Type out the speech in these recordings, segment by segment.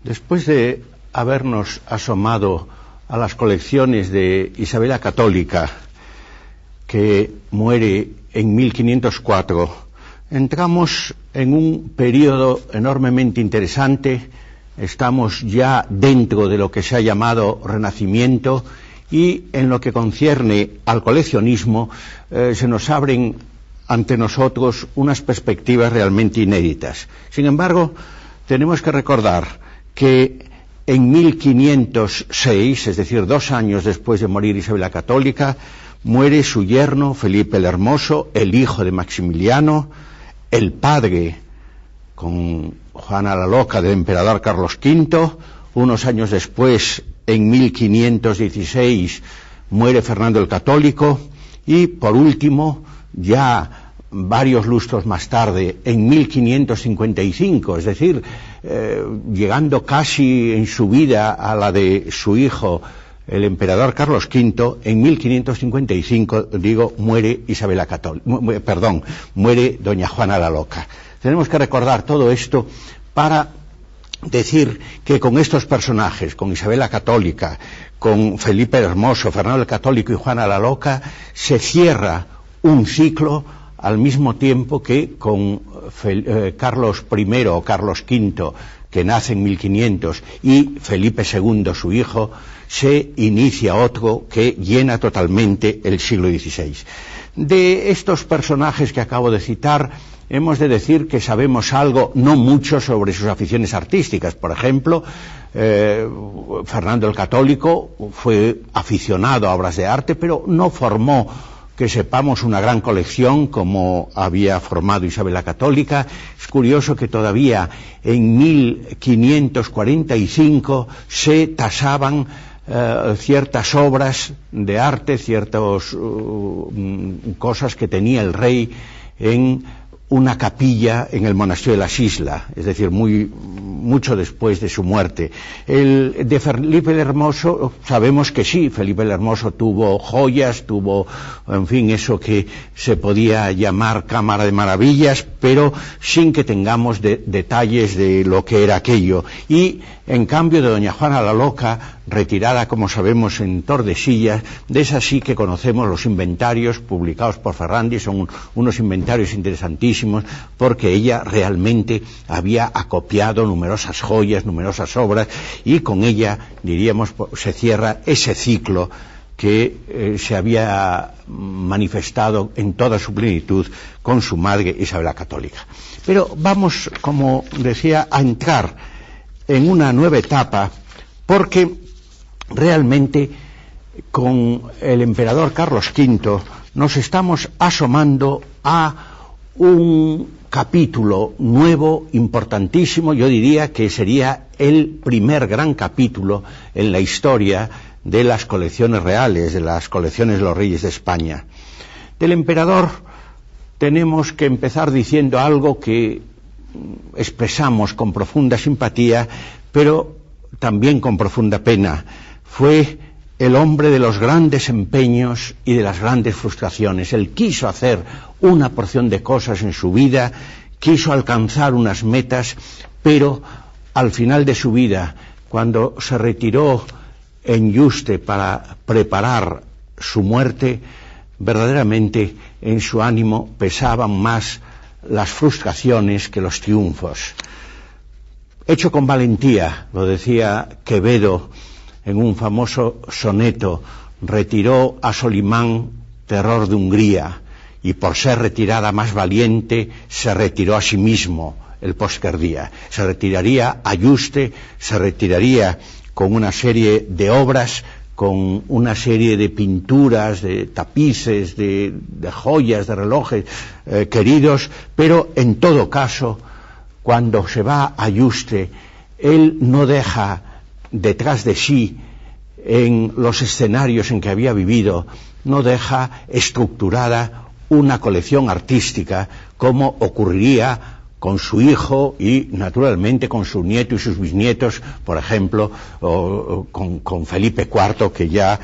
Después de habernos asomado a las colecciones de Isabel la Católica, que muere en 1504, entramos en un periodo enormemente interesante. Estamos ya dentro de lo que se ha llamado Renacimiento, y en lo que concierne al coleccionismo se nos abren ante nosotros unas perspectivas realmente inéditas. Sin embargo, tenemos que recordar que en 1506, es decir, 2 años después de morir Isabel la Católica, muere su yerno Felipe el Hermoso, el hijo de Maximiliano, el padre, con Juana la Loca, del emperador Carlos V. Unos años después, en 1516, muere Fernando el Católico, y por último, ya varios lustros más tarde, en 1555, es decir, llegando casi en su vida a la de su hijo, el emperador Carlos V, en 1555, muere Isabel la Católica, muere doña Juana la Loca. Tenemos que recordar todo esto para decir que con estos personajes, con Isabel la Católica, con Felipe el Hermoso, Fernando el Católico y Juana la Loca, se cierra un ciclo, al mismo tiempo que con Carlos I o Carlos V, que nace en 1500, y Felipe II, su hijo, se inicia otro que llena totalmente el siglo XVI. De estos personajes que acabo de citar, hemos de decir que sabemos algo, no mucho, sobre sus aficiones artísticas. Por ejemplo, Fernando el Católico fue aficionado a obras de arte, pero no formó, que sepamos, una gran colección como había formado Isabel la Católica. Es curioso que todavía en 1545 se tasaban ciertas obras de arte, ciertas cosas que tenía el rey en una capilla en el monasterio de las Islas, es decir, mucho después de su muerte. El de Felipe el Hermoso, sabemos que sí, Felipe el Hermoso tuvo joyas, tuvo, en fin, eso que se podía llamar Cámara de Maravillas, pero sin que tengamos detalles de lo que era aquello. Y, en cambio, de doña Juana la Loca, retirada, como sabemos, en Tordesillas, de esa sí que conocemos los inventarios publicados por Ferrandi. Son unos inventarios interesantísimos, porque ella realmente había acopiado numerosas joyas, numerosas obras, y con ella, diríamos, se cierra ese ciclo que se había manifestado en toda su plenitud con su madre Isabel la Católica. Pero vamos, como decía, a entrar en una nueva etapa, porque realmente con el emperador Carlos V nos estamos asomando a un capítulo nuevo, importantísimo. Yo diría que sería el primer gran capítulo en la historia de las colecciones reales, de las colecciones de los reyes de España. Del emperador tenemos que empezar diciendo algo que expresamos con profunda simpatía, pero también con profunda pena. Fue el hombre de los grandes empeños y de las grandes frustraciones. Él quiso hacer una porción de cosas en su vida, quiso alcanzar unas metas, pero al final de su vida, cuando se retiró en Yuste para preparar su muerte, verdaderamente en su ánimo pesaban más las frustraciones que los triunfos. Hecho con valentía, lo decía Quevedo en un famoso soneto, retiró a Solimán, terror de Hungría, y por ser retirada más valiente, se retiró a sí mismo el postrer día. Se retiraría a Yuste, se retiraría con una serie de obras, con una serie de pinturas, de tapices, de joyas, de relojes queridos, pero en todo caso, cuando se va a Yuste, él no deja detrás de sí, en los escenarios en que había vivido, no deja estructurada una colección artística, como ocurriría con su hijo y, naturalmente, con su nieto y sus bisnietos, por ejemplo, con Felipe IV, que ya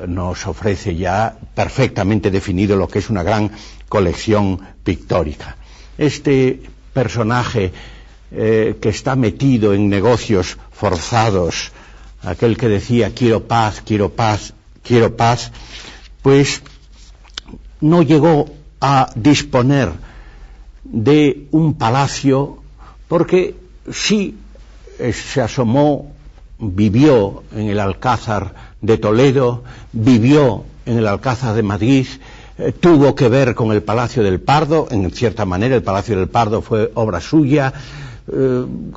nos ofrece ya perfectamente definido lo que es una gran colección pictórica. Este personaje que está metido en negocios forzados, aquel que decía quiero paz, quiero paz, quiero paz, pues no llegó a disponer de un palacio, porque sí se asomó, vivió en el Alcázar de Toledo, vivió en el Alcázar de Madrid, tuvo que ver con el Palacio del Pardo, en cierta manera el Palacio del Pardo fue obra suya.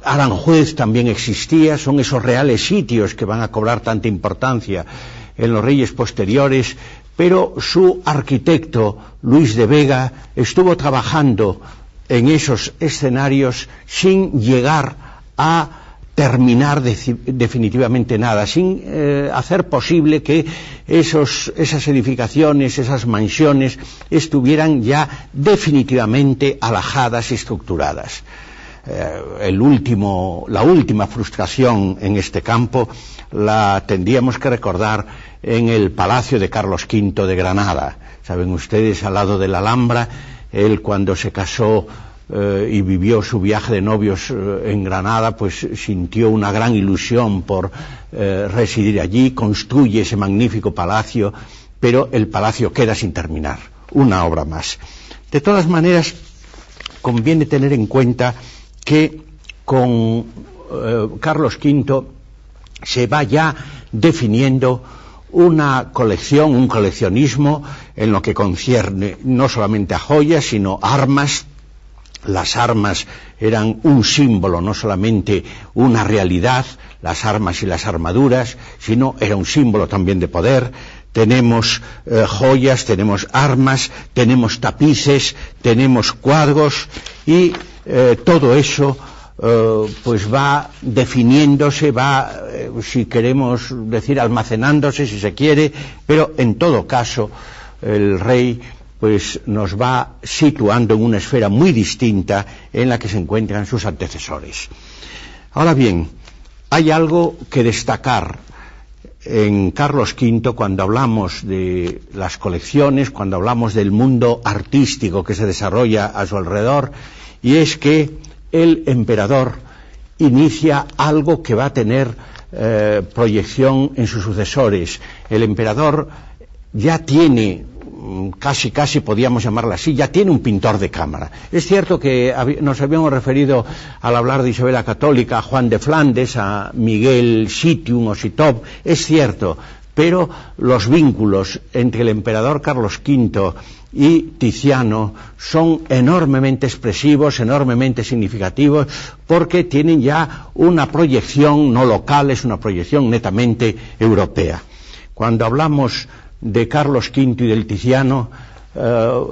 Aranjuez también existía, son esos reales sitios que van a cobrar tanta importancia en los reyes posteriores, pero su arquitecto, Luis de Vega, estuvo trabajando en esos escenarios sin llegar a terminar definitivamente nada, sin hacer posible que esas edificaciones, esas mansiones, estuvieran ya definitivamente alajadas y estructuradas. La última frustración en este campo la tendríamos que recordar en el Palacio de Carlos V de Granada. Saben ustedes, al lado de la Alhambra, él cuando se casó y vivió su viaje de novios en Granada, pues sintió una gran ilusión por residir allí, construye ese magnífico palacio, pero el palacio queda sin terminar, una obra más. De todas maneras, conviene tener en cuenta que con Carlos V se va ya definiendo una colección, un coleccionismo en lo que concierne no solamente a joyas, sino armas. Las armas eran un símbolo, no solamente una realidad, las armas y las armaduras, sino era un símbolo también de poder. Tenemos joyas, tenemos armas, tenemos tapices, tenemos cuadros y todo eso pues va definiéndose, va, si queremos decir, almacenándose, si se quiere, pero en todo caso el rey pues nos va situando en una esfera muy distinta en la que se encuentran sus antecesores. Ahora bien, hay algo que destacar en Carlos V cuando hablamos de las colecciones, cuando hablamos del mundo artístico que se desarrolla a su alrededor, y es que el emperador inicia algo que va a tener proyección en sus sucesores. El emperador ya tiene, casi podíamos llamarla así, ya tiene un pintor de cámara. Es cierto que nos habíamos referido al hablar de Isabel la Católica a Juan de Flandes, a Miguel Sitium o Sitop, es cierto, pero los vínculos entre el emperador Carlos V y Tiziano son enormemente expresivos, enormemente significativos, porque tienen ya una proyección no local, es una proyección netamente europea. Cuando hablamos de Carlos V y del Tiziano,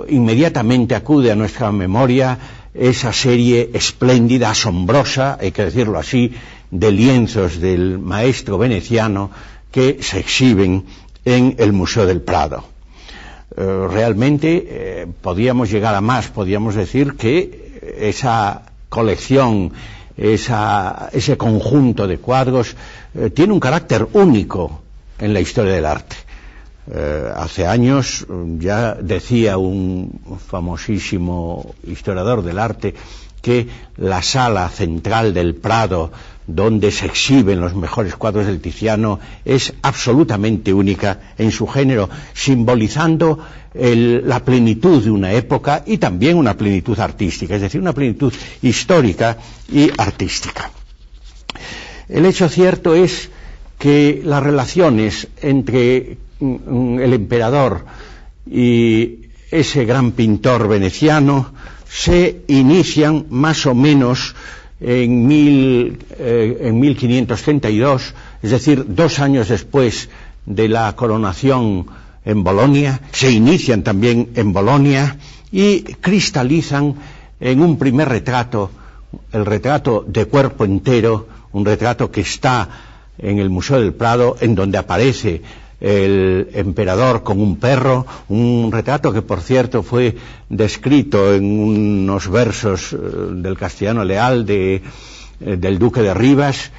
inmediatamente acude a nuestra memoria esa serie espléndida, asombrosa, hay que decirlo así, de lienzos del maestro veneciano que se exhiben en el Museo del Prado. Realmente podíamos llegar a más, podíamos decir que esa colección, ese conjunto de cuadros tiene un carácter único en la historia del arte. Hace años ya decía un famosísimo historiador del arte que la sala central del Prado, donde se exhiben los mejores cuadros del Tiziano, es absolutamente única en su género, simbolizando la plenitud de una época y también una plenitud artística, es decir, una plenitud histórica y artística. El hecho cierto es que las relaciones entre el emperador y ese gran pintor veneciano se inician más o menos en 1532, es decir, 2 años después de la coronación en Bolonia, se inician también en Bolonia y cristalizan en un primer retrato, el retrato de cuerpo entero, un retrato que está en el Museo del Prado, en donde aparece el emperador con un perro, un retrato que por cierto fue descrito en unos versos del Castellano Leal del duque de Rivas,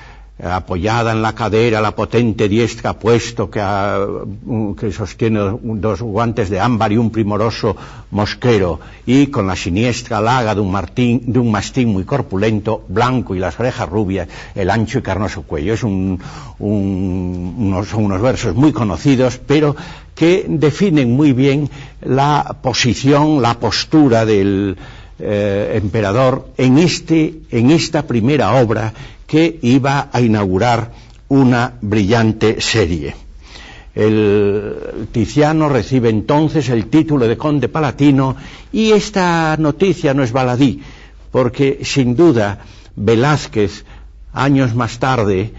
apoyada en la cadera, la potente diestra puesto que sostiene dos guantes de ámbar y un primoroso mosquero, y con la siniestra laga de un mastín muy corpulento, blanco y las orejas rubias, el ancho y carnoso cuello. Son unos versos muy conocidos, pero que definen muy bien la posición, la postura del emperador en esta primera obra que iba a inaugurar una brillante serie. El Tiziano recibe entonces el título de conde palatino, y esta noticia no es baladí, porque sin duda Velázquez, años más tarde,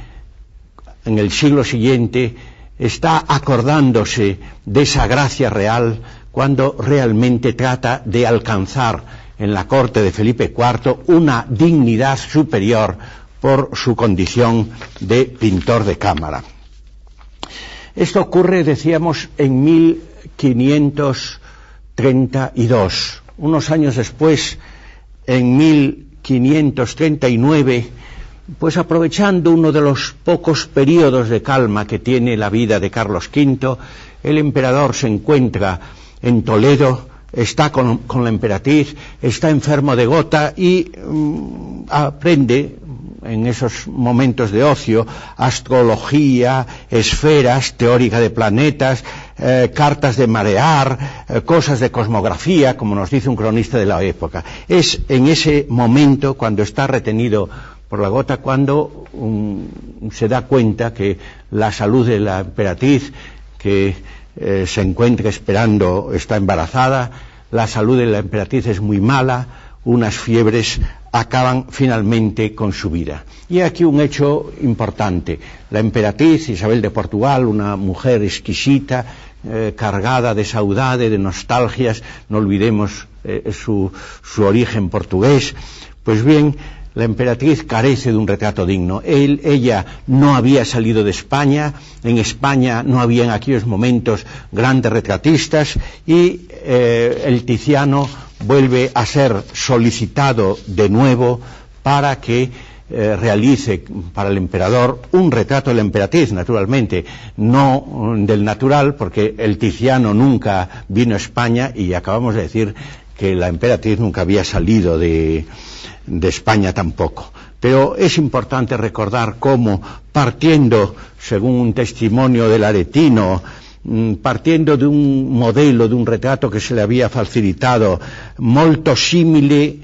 en el siglo siguiente, está acordándose de esa gracia real cuando realmente trata de alcanzar en la corte de Felipe IV una dignidad superior por su condición de pintor de cámara. Esto ocurre, decíamos, en 1532. Unos años después, en 1539, pues aprovechando uno de los pocos periodos de calma que tiene la vida de Carlos V, el emperador se encuentra en Toledo, está con la emperatriz, está enfermo de gota y aprende en esos momentos de ocio astrología, esferas, teórica de planetas, cartas de marear, cosas de cosmografía, como nos dice un cronista de la época. Es en ese momento, cuando está retenido por la gota, cuando se da cuenta que la salud de la emperatriz, que se encuentra esperando, está embarazada, la salud de la emperatriz es muy mala, unas fiebres acaban finalmente con su vida. Y aquí un hecho importante: la emperatriz Isabel de Portugal, una mujer exquisita, cargada de saudade, de nostalgias, no olvidemos su origen portugués. Pues bien, la emperatriz carece de un retrato digno. Ella no había salido de España, en España no había en aquellos momentos grandes retratistas, y el Tiziano vuelve a ser solicitado de nuevo para que realice para el emperador un retrato de la emperatriz, naturalmente, no del natural, porque el Tiziano nunca vino a España, y acabamos de decir que la emperatriz nunca había salido de España tampoco. Pero es importante recordar cómo, partiendo, según un testimonio del Aretino, partiendo de un modelo, de un retrato que se le había facilitado, molto simile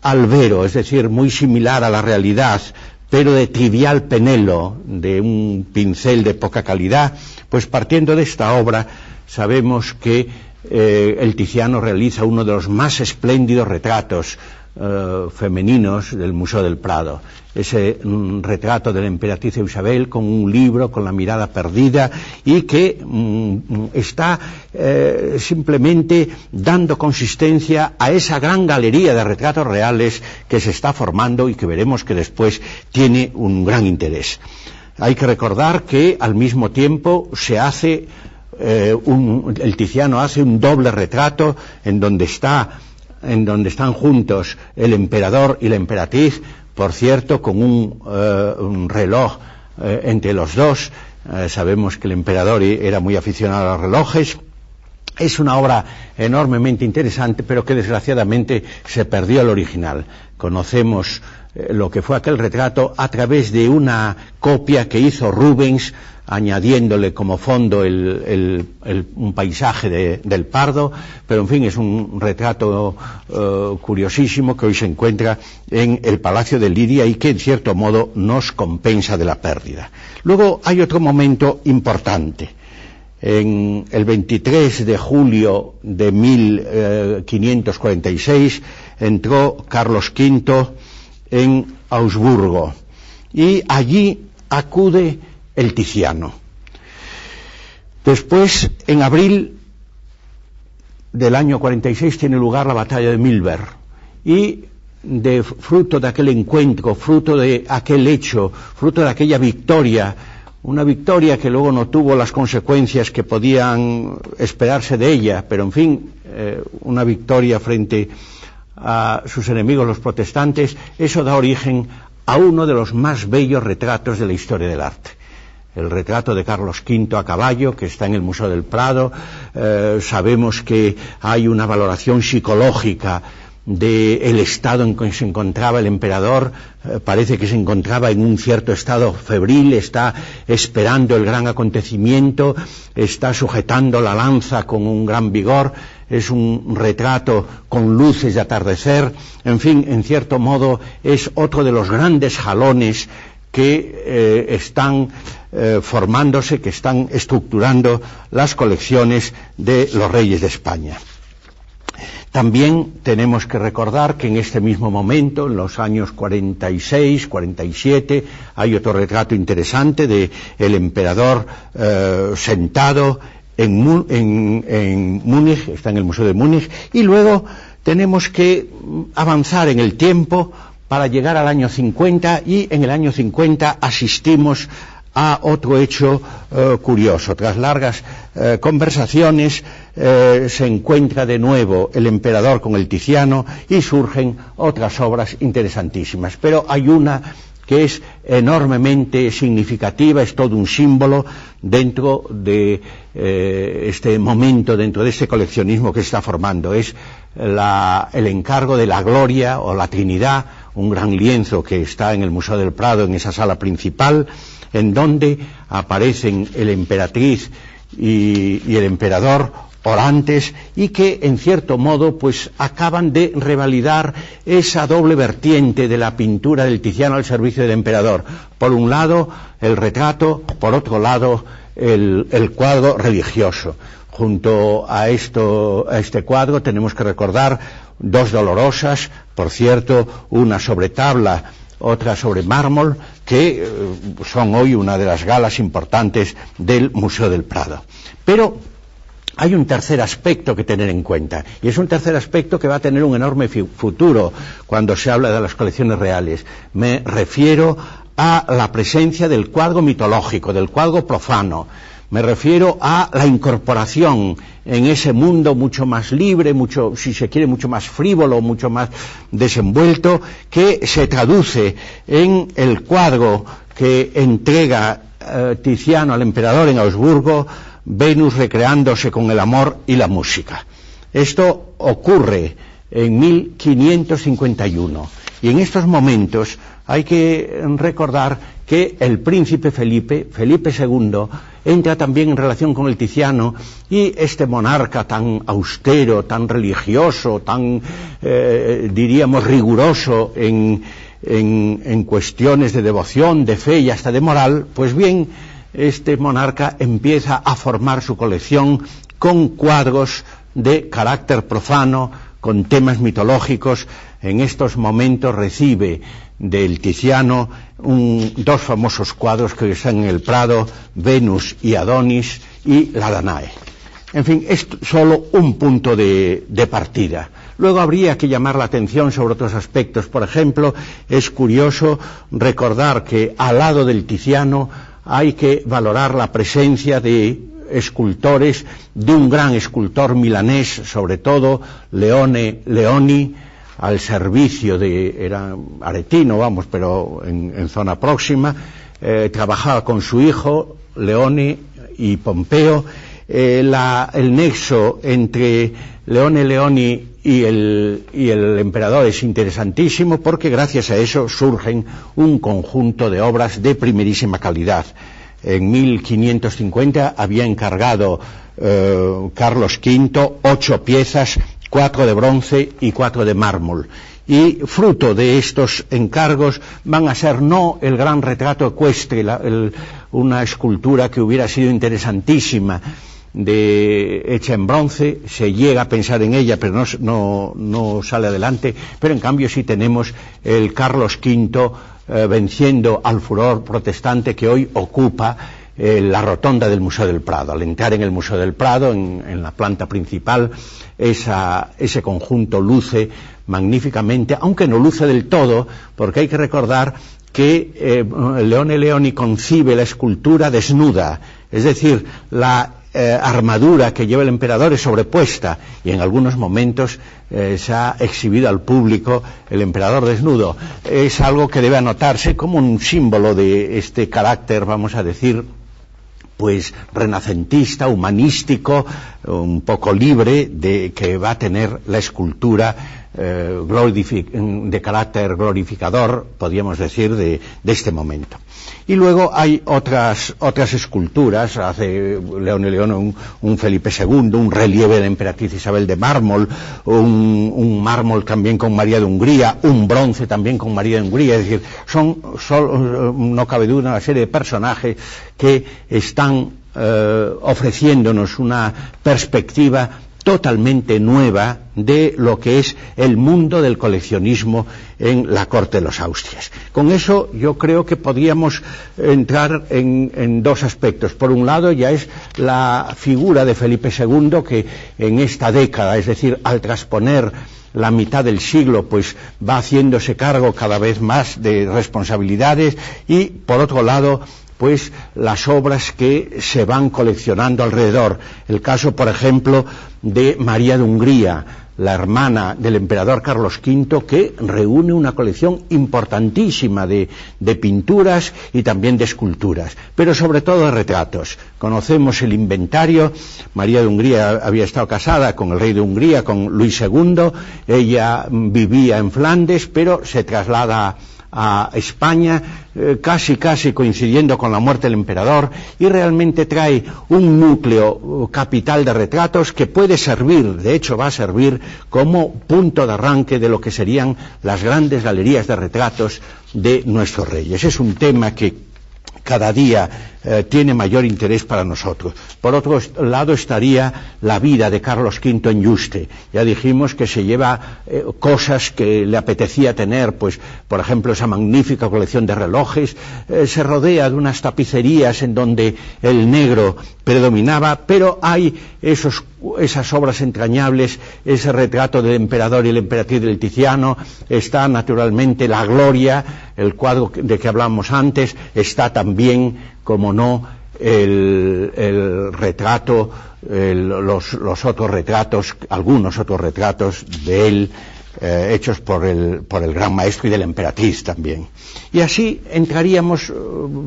al vero, es decir, muy similar a la realidad, pero de trivial penelo, de un pincel de poca calidad, pues partiendo de esta obra sabemos que el Tiziano realiza uno de los más espléndidos retratos femeninos del Museo del Prado. Ese retrato de la emperatriz Isabel con un libro, con la mirada perdida, y que está simplemente dando consistencia a esa gran galería de retratos reales que se está formando y que veremos que después tiene un gran interés. Hay que recordar que al mismo tiempo se hace el Tiziano hace un doble retrato en donde están juntos el emperador y la emperatriz, por cierto, con un reloj entre los dos. Sabemos que el emperador era muy aficionado a los relojes. Es una obra enormemente interesante, pero que desgraciadamente se perdió el original. Conocemos lo que fue aquel retrato a través de una copia que hizo Rubens, añadiéndole como fondo un paisaje del Pardo, pero en fin, es un retrato curiosísimo que hoy se encuentra en el Palacio de Liria y que en cierto modo nos compensa de la pérdida. Luego hay otro momento importante. En el 23 de julio de 1546 entró Carlos V en Augsburgo y allí acude el Tiziano. Después, en abril del año 46, tiene lugar la batalla de Milberg, y fruto de aquel encuentro, fruto de aquel hecho, fruto de aquella victoria, una victoria que luego no tuvo las consecuencias que podían esperarse de ella, pero en fin, una victoria frente a sus enemigos los protestantes, eso da origen a uno de los más bellos retratos de la historia del arte. El retrato de Carlos V a caballo, que está en el Museo del Prado. Sabemos que hay una valoración psicológica del estado en que se encontraba el emperador. Parece que se encontraba en un cierto estado febril, está esperando el gran acontecimiento, está sujetando la lanza con un gran vigor. Es un retrato con luces de atardecer. En fin, en cierto modo es otro de los grandes jalones que están formándose, que están estructurando las colecciones de los reyes de España. También tenemos que recordar que en este mismo momento, en los años 46, 47, hay otro retrato interesante de el emperador sentado en Múnich, está en el Museo de Múnich, y luego tenemos que avanzar en el tiempo para llegar al año 50, y en el año 50 asistimos a otro hecho curioso. Tras largas conversaciones se encuentra de nuevo el emperador con el Tiziano y surgen otras obras interesantísimas, pero hay una que es enormemente significativa, es todo un símbolo dentro de este momento, dentro de este coleccionismo que se está formando. Es el encargo de la Gloria o la Trinidad, un gran lienzo que está en el Museo del Prado, en esa sala principal, en donde aparecen la emperatriz y el emperador orantes, y que en cierto modo pues acaban de revalidar esa doble vertiente de la pintura del Tiziano al servicio del emperador. Por un lado el retrato, por otro lado el cuadro religioso. Junto a este cuadro tenemos que recordar dos Dolorosas, por cierto, una sobre tabla, otra sobre mármol, que son hoy una de las galas importantes del Museo del Prado. Pero hay un tercer aspecto que tener en cuenta, y es un tercer aspecto que va a tener un enorme futuro cuando se habla de las colecciones reales. Me refiero a la presencia del cuadro mitológico, del cuadro profano. Me refiero a la incorporación en ese mundo mucho más libre, mucho, si se quiere, mucho más frívolo, mucho más desenvuelto, que se traduce en el cuadro que entrega Tiziano al emperador en Augsburgo, Venus recreándose con el amor y la música. Esto ocurre en 1551, y en estos momentos hay que recordar que el príncipe Felipe II, entra también en relación con el Tiziano, y este monarca tan austero, tan religioso, tan, diríamos, riguroso en cuestiones de devoción, de fe y hasta de moral, pues bien, este monarca empieza a formar su colección con cuadros de carácter profano, con temas mitológicos. En estos momentos recibe del Tiziano dos famosos cuadros que están en el Prado, Venus y Adonis y la Danae. En fin, es solo un punto de partida. Luego habría que llamar la atención sobre otros aspectos. Por ejemplo, es curioso recordar que al lado del Tiziano hay que valorar la presencia de escultores, de un gran escultor milanés, sobre todo Leoni, al servicio era aretino, vamos, pero en zona próxima. Trabajaba con su hijo Leoni y Pompeo. El nexo entre Leoni y el emperador es interesantísimo, porque gracias a eso surgen un conjunto de obras de primerísima calidad. En 1550 había encargado Carlos V 8 piezas, 4 de bronce y 4 de mármol. Y fruto de estos encargos van a ser no el gran retrato ecuestre, una escultura que hubiera sido interesantísima, hecha en bronce. Se llega a pensar en ella, pero no sale adelante. Pero en cambio sí tenemos el Carlos V venciendo al furor protestante que hoy ocupa la rotonda del Museo del Prado. Al entrar en el Museo del Prado, en la planta principal, ese conjunto luce magníficamente, aunque no luce del todo, porque hay que recordar que Leoni concibe la escultura desnuda, es decir, la armadura que lleva el emperador es sobrepuesta, y en algunos momentos se ha exhibido al público el emperador desnudo. Es algo que debe anotarse como un símbolo de este carácter, vamos a decir, pues renacentista, humanístico, un poco libre, que va a tener la escultura de carácter glorificador, podríamos decir, de este momento. Y luego hay otras esculturas. Hace León y León un Felipe II, un relieve de la emperatriz Isabel de mármol, un mármol también con María de Hungría, un bronce también con María de Hungría. Es decir, no cabe duda, una serie de personajes que están ofreciéndonos una perspectiva totalmente nueva de lo que es el mundo del coleccionismo en la corte de los Austrias. Con eso yo creo que podríamos entrar en dos aspectos. Por un lado ya es la figura de Felipe II, que en esta década, es decir, al trasponer la mitad del siglo, pues va haciéndose cargo cada vez más de responsabilidades, y por otro lado pues las obras que se van coleccionando alrededor. El caso, por ejemplo, de María de Hungría, la hermana del emperador Carlos V, que reúne una colección importantísima de pinturas y también de esculturas, pero sobre todo de retratos. Conocemos el inventario. María de Hungría había estado casada con el rey de Hungría, con Luis II. Ella vivía en Flandes, pero se traslada a España, casi coincidiendo con la muerte del emperador, y realmente trae un núcleo capital de retratos que puede servir, de hecho va a servir como punto de arranque de lo que serían las grandes galerías de retratos de nuestros reyes. Es un tema que cada día tiene mayor interés para nosotros. Por otro lado estaría la vida de Carlos V en Yuste. Ya dijimos que se lleva cosas que le apetecía tener, pues por ejemplo esa magnífica colección de relojes. Se rodea de unas tapicerías en donde el negro predominaba, pero hay esas obras entrañables, ese retrato del emperador y la emperatriz del Tiziano. Está naturalmente la Gloria, el cuadro de que hablábamos antes. Está también, como no, el retrato, los otros retratos, algunos otros retratos de él, hechos por el gran maestro y de la emperatriz también. Y así entraríamos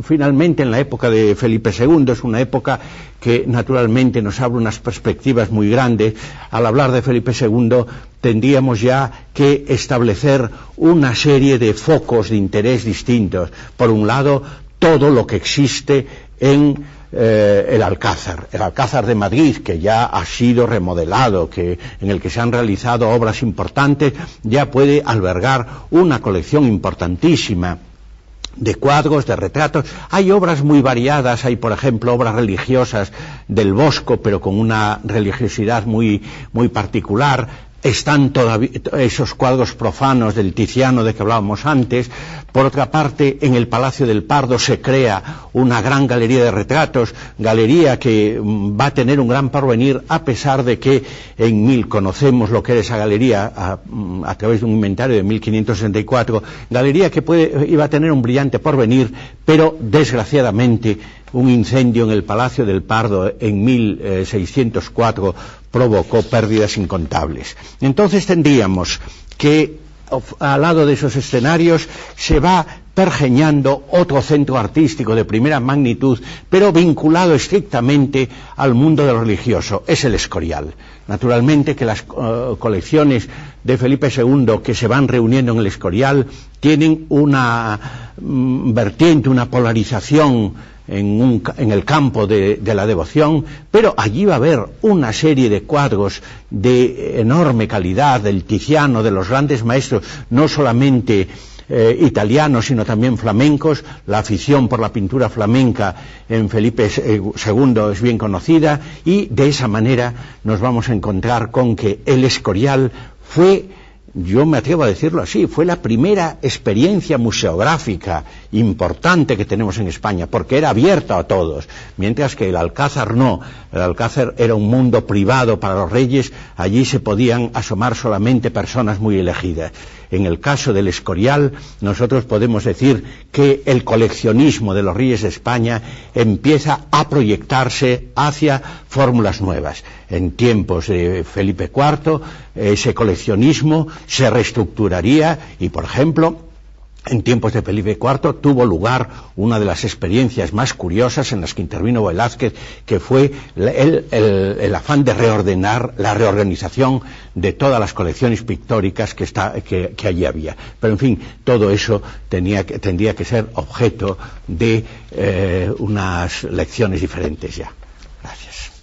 finalmente en la época de Felipe II. Es una época que naturalmente nos abre unas perspectivas muy grandes. Al hablar de Felipe II tendríamos ya que establecer una serie de focos de interés distintos. Por un lado, todo lo que existe en el Alcázar de Madrid, que ya ha sido remodelado, en el que se han realizado obras importantes, ya puede albergar una colección importantísima de cuadros, de retratos. Hay obras muy variadas. Hay, por ejemplo, obras religiosas del Bosco, pero con una religiosidad muy particular. Están todavía esos cuadros profanos del Tiziano de que hablábamos antes. Por otra parte, en el Palacio del Pardo se crea una gran galería de retratos, galería que va a tener un gran porvenir, a pesar de que conocemos lo que era esa galería a través de un inventario de 1564, galería que iba a tener un brillante porvenir, pero desgraciadamente un incendio en el Palacio del Pardo en 1604 provocó pérdidas incontables. Entonces tendríamos que, al lado de esos escenarios, se va pergeñando otro centro artístico de primera magnitud, pero vinculado estrictamente al mundo de lo religioso. Es el Escorial. Naturalmente que las colecciones de Felipe II que se van reuniendo en el Escorial tienen una vertiente, una polarización en el campo de la devoción, pero allí va a haber una serie de cuadros de enorme calidad, del Tiziano, de los grandes maestros, no solamente italianos, sino también flamencos. La afición por la pintura flamenca en Felipe II es bien conocida, y de esa manera nos vamos a encontrar con que el Escorial fue, yo me atrevo a decirlo así, fue la primera experiencia museográfica importante que tenemos en España, porque era abierta a todos, mientras que el Alcázar no. El Alcázar era un mundo privado para los reyes. Allí se podían asomar solamente personas muy elegidas. en el caso del Escorial, nosotros podemos decir que el coleccionismo de los reyes de España empieza a proyectarse hacia fórmulas nuevas. En tiempos de Felipe IV, ese coleccionismo se reestructuraría y, por ejemplo, en tiempos de Felipe IV tuvo lugar una de las experiencias más curiosas en las que intervino Velázquez, que fue el afán de reordenar, la reorganización de todas las colecciones pictóricas que allí había. Pero en fin, todo eso tendría que ser objeto de unas lecciones diferentes ya. Gracias.